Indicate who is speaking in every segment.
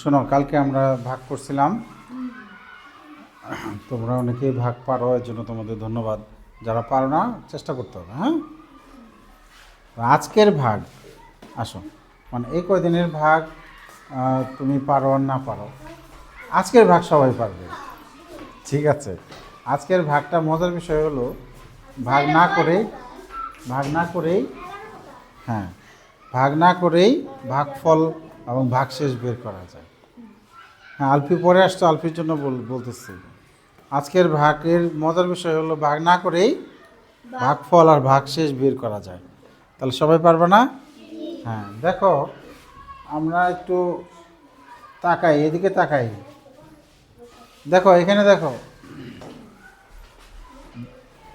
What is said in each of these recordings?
Speaker 1: শোনো, কালকে আমরা ভাগ করছিলাম, তোমরা অনেকেই ভাগ পারো, এর জন্য তোমাদের ধন্যবাদ। যারা পারো না, চেষ্টা করতে হবে। হ্যাঁ, আজকের ভাগ আসো, মানে এই কয়দিনের ভাগ তুমি পারো আর না পারো, আজকের ভাগ সবাই পারবে। ঠিক আছে, আজকের ভাগটা মজার বিষয় হলো ভাগ না করেই হ্যাঁ, ভাগ না করেই ভাগফল এবং ভাগশেষ বের করা যায়। হ্যাঁ, আলফি পরে আসতো, আলফির জন্য বলতেছি। আজকের ভাগের মজার বিষয় হলো ভাগ না করেই ভাগফল আর ভাগশেষ বের করা যায়। তাহলে সবাই পারবে না? হ্যাঁ, দেখো আমরা একটু তাকাই, এদিকে তাকাই। দেখো এখানে, দেখো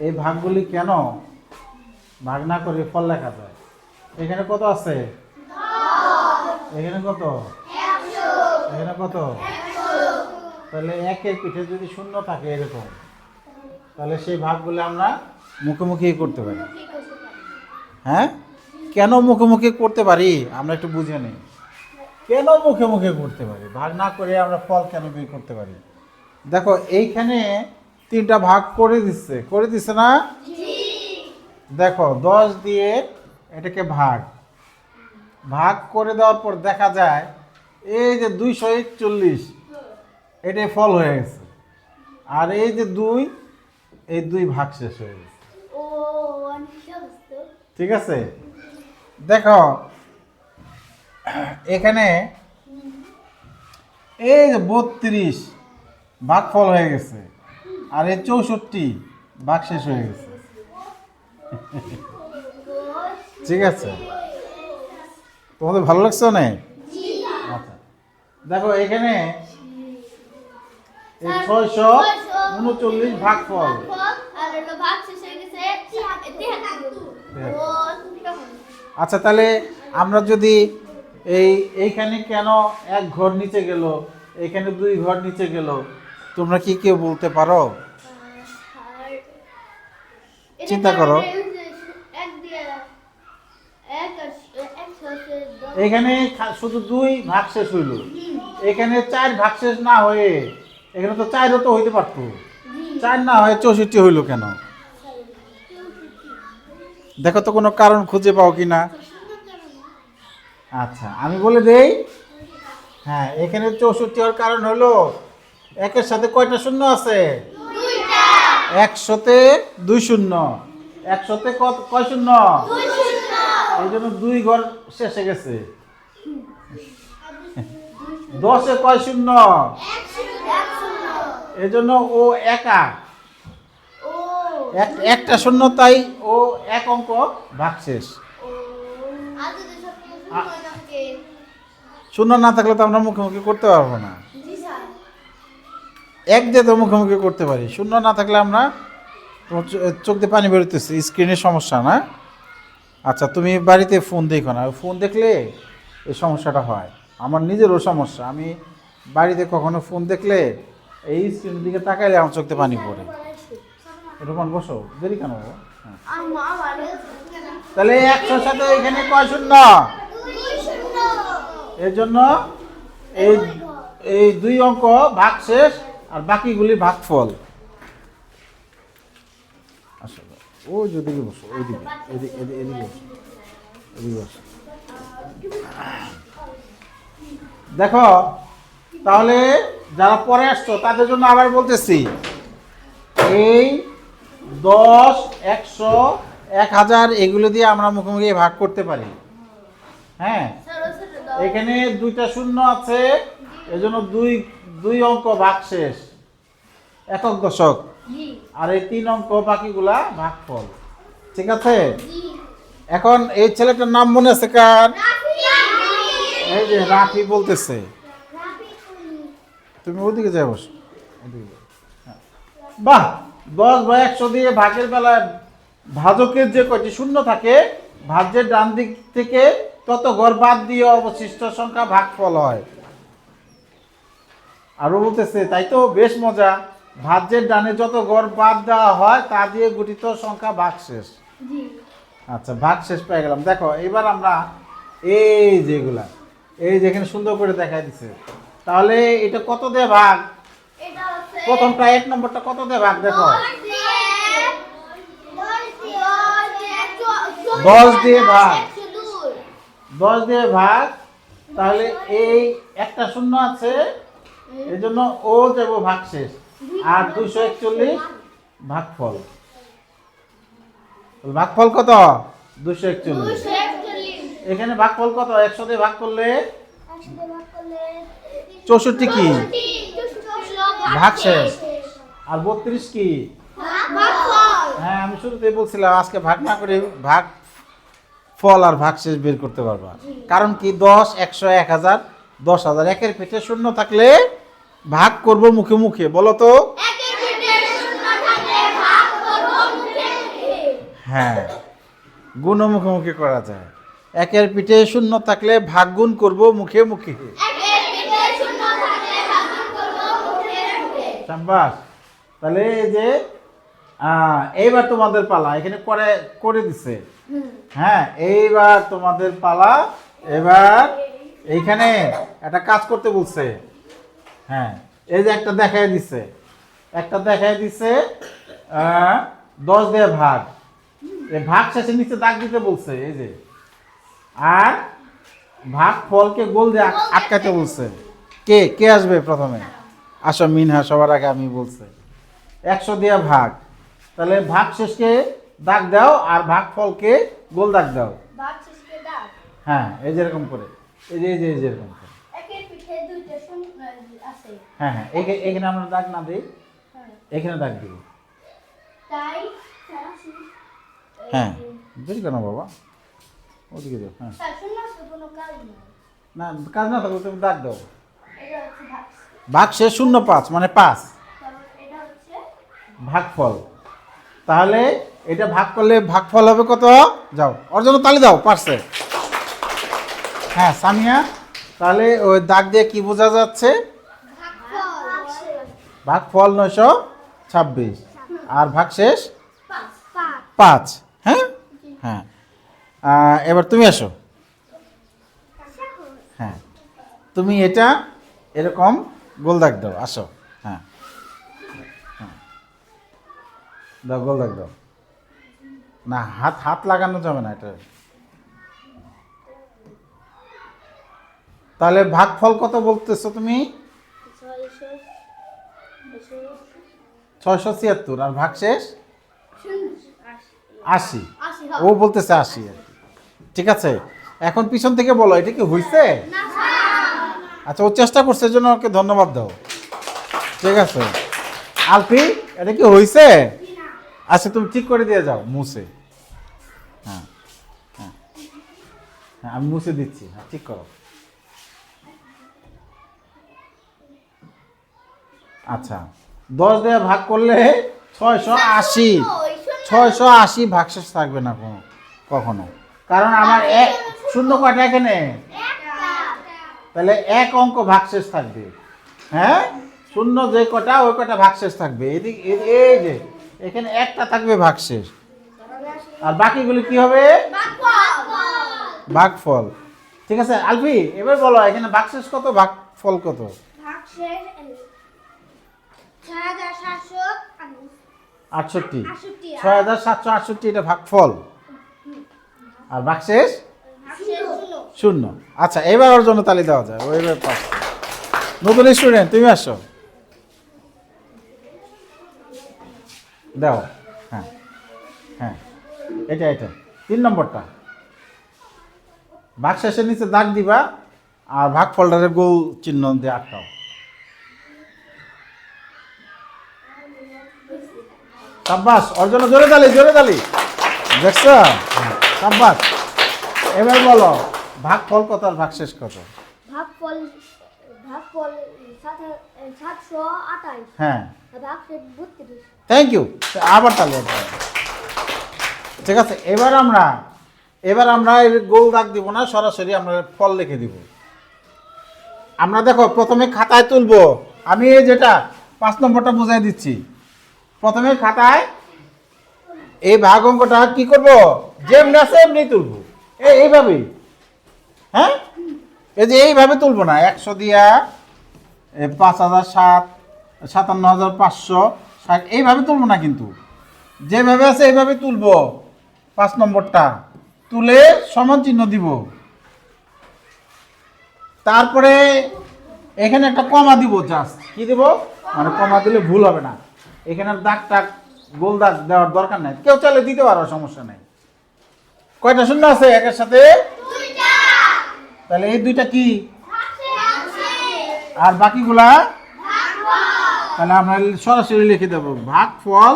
Speaker 1: এই ভাগগুলি কেন ভাগ না করে ফল লেখা যায়। এখানে কত আছে? এখানে কত? এখানে কত? তাহলে একের পিঠে যদি শূন্য থাকে এরকম, তাহলে সেই ভাগগুলো আমরা মুখোমুখি করতে পারি। হ্যাঁ, কেন মুখোমুখি করতে পারি আমরা একটু বুঝে নিই। কেন মুখোমুখি করতে পারি? ভাগ না করে আমরা ফল কেন বের করতে পারি? দেখো এইখানে তিনটা ভাগ করে দিচ্ছে না? দেখো 10 দিয়ে এটাকে ভাগ করে দেওয়ার পর দেখা যায় এই যে 241 এটাই ফল হয়ে গেছে, আর এই যে 2, এই 2 ভাগ শেষ হয়ে গেছে। ঠিক আছে, দেখো এখানে এই যে 32 ভাগ ফল হয়ে গেছে, আর এই 64 ভাগ শেষ হয়ে গেছে। ঠিক আছে, তোমাদের ভালো লাগছে না? আচ্ছা, দেখো এখানে 639 ভাগ ফল। আচ্ছা, তাহলে আমরা যদি এইখানে কেন এক ঘর নিচে গেল, এখানে 2 ঘর নিচে গেল, তোমরা কি কেউ বলতে পারো? চিন্তা করো। এখানে শুধু 2 ভাগ শেষ হইল, এখানে 4 ভাগ শেষ না হয়ে, এখানে তো 4ও তো হইতে পারতো, 4 না হয়ে 64 হইল কেন? দেখো তো কোনো কারণ খুঁজে পাও কিনা। আচ্ছা, আমি বলে দেই। হ্যাঁ, এখানে 64 হওয়ার কারণ হলো একের সাথে কয়টা শূন্য আছে? 100-তে 2 শূন্য। 100-তে কয় শূন্য? এই জন্য 2 ঘর শেষে গেছে। 10-এ কয় শূন্য? এই জন্য ও একা, একটা শূন্য, তাই ও এক অঙ্ক ভাগশেষ। শূন্য না থাকলে তো আমরা মুখোমুখি করতে পারবো না। এক দিয়ে তো মুখোমুখি করতে পারি, শূন্য না থাকলে আমরা, চোখ দিয়ে পানি বেরোতেছে, স্ক্রিনের সমস্যা না? আচ্ছা, তুমি বাড়িতে ফোন দেখো না, ফোন দেখলে এই সমস্যাটা হয়। আমার নিজেরও সমস্যা, আমি বাড়িতে কখনো ফোন দেখলে এই স্ক্রিনের দিকে তাকাইলে আমার চোখ দিয়ে পানি পড়ে। রোমান বসো, দেরি কেন? তাহলে 100-র সাথে এখানে কয় শূন্য? এর জন্য এই 2 অঙ্ক ভাগ শেষ, আর বাকিগুলি ভাগফল। আসলে ওই যেদিকে বসো, ওইদিকে, এদিকে বসো, এদিকে বসো। দেখো তাহলে যারা পরে আসছো তাদের জন্য আবার বলতেছি, এই 10, 100, 1000 এগুলো দিয়ে আমরা মুখোমুখি ভাগ করতে পারি। হ্যাঁ, এখানে 2টা শূন্য আছে, এজন্য 2 অঙ্ক ভাগশেষ, একক দশক, আর এই 3 অঙ্ক বাকিগুলা ভাগফল। ঠিক আছে, এখন এই ছেলেটার নাম মনে আছে কার? এই যে রাফি বলতেছে। তুমি ওদিকে যাই বসো। বাহ, 10/100 দিয়ে ভাগের বেলায় ভাজকের যে কয়টি শূন্য থাকে, ভাজ্যের ডান দিক থেকে তত ঘর বাদ দিয়ে অবশিষ্ট সংখ্যা ভাগফল হয়। আরো বলতেছে, তাই তো বেশ মজা, ভাজ্যের ডানে যত ঘর বাদ দেওয়া হয় তা দিয়ে গঠিত সংখ্যা ভাগশেষ। আচ্ছা, ভাগশেষ পেয়ে গেলাম। দেখো এবার আমরা এই যেগুলা, এই যেখানে সুন্দর করে দেখাই দিচ্ছে, তাহলে এটা কত দিয়ে ভাগ? প্রথমটা 1 নম্বরটা কত দিয়ে ভাগ দেখো? 10 দিয়ে ভাগ। 10 দিয়ে ভাগ। তাহলে এই একটা শূন্য আছে, এই জন্য ও যাব ভাগশেষ, আর 241 ভাগফল। ভাগফল কত? 241। এখানে ভাগফল কত? 100 দিয়ে ভাগ করলে 64 কি ভাগশেষ, আর 32 কি? হ্যাঁ, আমি শুরুতেই বলছিলাম আজকে ভাগ না করে ভাগ ফল আর ভাগশেষ বের করতে পারবা। কারণ কি? 10, 100, 1000, 10,000। একের পিঠে শূন্য থাকলে ভাগ করব মুখে মুখে। বলো তো। হ্যাঁ, গুণ মুখে মুখে করা যায়। একের পিঠে শূন্য থাকলে ভাগ গুণ করব মুখে মুখে। শাবাশ। তাহলে এই যে এইবার তোমাদের পালা, এখানে করে দিছে। হ্যাঁ, এইবার তোমাদের পালা। এবার এইখানে একটা কাজ করতে বলছে। হ্যাঁ, এই যে একটা দেখাই দিছে, 10 দিয়ে ভাগ। এই ভাগ শেষে নিচে দাগ দিতে বলছে, এই যে। আর ভাগ ফলকে গোল দিয়ে আটকাতে বলছে। কে কে আসবে প্রথমে? আসো মিনহা, সবার আগে আমি বলছি। 100 দিয়ে ভাগ। তাহলে ভাগ শেষকে দাগ দাও, আর ভাগ ফলকে গোল দাগ দাও। হ্যাঁ, এই যেরকম করে, এই যে যেরকম করে। হ্যাঁ হ্যাঁ, এখানে আমরা দাগ না দিই, এখানে দাগ দিব। হ্যাঁ, বুঝলি কেন বাবা? ওদিকে দাও। হ্যাঁ, না কাজ না থাকলে তুমি দাগ দাও। ভাগ শেষ 0.5 মানে 5 ভাগফল। তাহলে এটা ভাগ করলে ভাগফল হবে কত? যাও, ওর জন্য তালি দাও, পারছে। হ্যাঁ সামিয়া, তাহলে ওই দাগ দিয়ে কি বোঝা যাচ্ছে? ভাগফল 926 আর ভাগশেষ 5। হ্যাঁ হ্যাঁ, এবার তুমি আসো। হ্যাঁ, তুমি এটা এরকম গোল দাগ দাও। আসো। হ্যাঁ দাও, গোল দাগ দাও। না, হাত লাগানো যাবে না এটা। তাহলে ভাগফল কত বলতেছো তুমি? 676 আর ভাগশেষ 80। ও বলতেছে 80 আর কি। ঠিক আছে, এখন পিছন থেকে বলো, এটা কি হইছে? আচ্ছা, ও চেষ্টা করছে, জন্য ওকে ধন্যবাদ দাও। ঠিক আছে আলফি, এটা কি হইছে? আচ্ছা, তুমি ঠিক করে দিয়ে যাও মুছে। হ্যাঁ হ্যাঁ হ্যাঁ, আমি মুছে দিচ্ছি। হ্যাঁ, ঠিক করো। আচ্ছা, 10 দিয়ে ভাগ করলে 680। 680 ভাগশেষ থাকবে না কখনো, কারণ আমার শূন্য কয়টা এখানে? তাহলে এক অঙ্ক ভাগশেষ থাকবে। হ্যাঁ, শূন্য যে কটা ওই কটা ভাগশেষ থাকবে। এদিকে এই যে এখানে একটা থাকবে ভাগশেষ, আর বাকিগুলি কি হবে? ভাগফল। ঠিক আছে আলফি, এবার বলো এখানে ভাগশেষ কত, ভাগফল কত? 68। 6768 এটা ভাগফল, আর ভাগশেষ 0। আচ্ছা, এবার ওর জন্য তালি দেওয়া যায়। ও এবার পাস। নতুন স্টুডেন্ট, তুমি আসো, দাও। হ্যাঁ হ্যাঁ, এটা 3 নম্বরটা। ভাগশেষের নিচে দাগ দিবা, আর ভাগফলটারে গোল চিহ্ন দিয়ে আটকাও। সাব্বাস, ওর জন্য জোরে তালি। দেখছো? সাব্বাস। এবার বলো ভাগফল কত আর ভাগশেষ কত?
Speaker 2: ভাগফল 728।
Speaker 1: হ্যাঁ,
Speaker 2: ভাগশেষ 32।
Speaker 1: Thank you. আবার তালি। ঠিক আছে, এবার আমরা এর গোল দাগ দিব না, সরাসরি আমরা ফল লিখে দিব। আমরা দেখো প্রথমে খাতায় তুলবো। আমি এই যেটা 5 নম্বরটা বোঝাই দিচ্ছি। প্রথমে খাতায় এই ভাগ অঙ্কটা কি করব? যেমনি আছে এমনি তুলবো, এইভাবেই। হ্যাঁ, এই যে এইভাবে তুলবো না। 100 দিয়া 5,007, 57,560 এইভাবে তুলবো না, কিন্তু যেভাবে আছে এইভাবে তুলবো। 5 নম্বরটা তুলে সমান চিহ্ন দিব, তারপরে এখানে একটা কমা দিব। জাস্ট কি দেব, মানে কমা দিলে ভুল হবে না। এখানে দাগ টাগ গোল দাগ দেওয়ার দরকার নাই, কেউ চাইলে দিতে পারো, সমস্যা নাই। কয়টা শূন্য আছে একের সাথে? তাহলে এই দুইটা কি আর বাকিগুলা? তাহলে আমরা সরাসরি লিখে দেব ভাগফল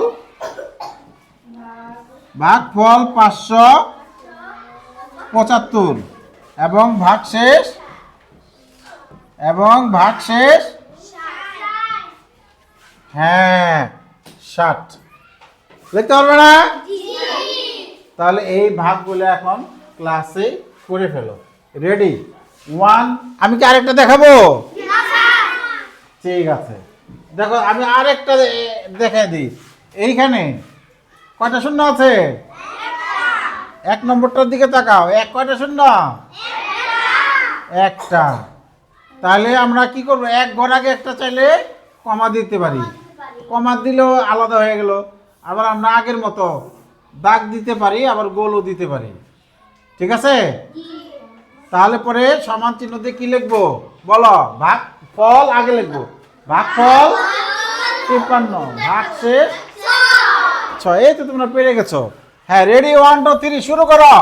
Speaker 1: 575 এবং ভাগশেষ হ্যাঁ 60 লিখতে পারবে না? তাহলে এই ভাগগুলো এখন ক্লাসে করে ফেলো। রেডি? 1। আমি কি আরেকটা দেখাবো? ঠিক আছে, দেখো আমি আরেকটা দেখাই দিই। এইখানে কয়টা শূন্য আছে? 1 নম্বরটার দিকে তাকাও। কয়টা শূন্য? একটা। তাহলে আমরা কি করব, এক ঘর আগে একটা চাইলে কমা দিতে পারি, কমা দিলেও আলাদা হয়ে গেল। আবার আমরা আগের মতো দাগ দিতে পারি, আবার গোলও দিতে পারি। ঠিক আছে? তাহলে পরে সমান চিহ্ন দিয়ে কি লিখবো বলো? ভাগফল আগে লিখবো, ভাগফল 53, ভাগশেষ 6। এই তো তোমরা পেরে গেছো। হ্যাঁ, রেডি? 1 2 3 শুরু করো।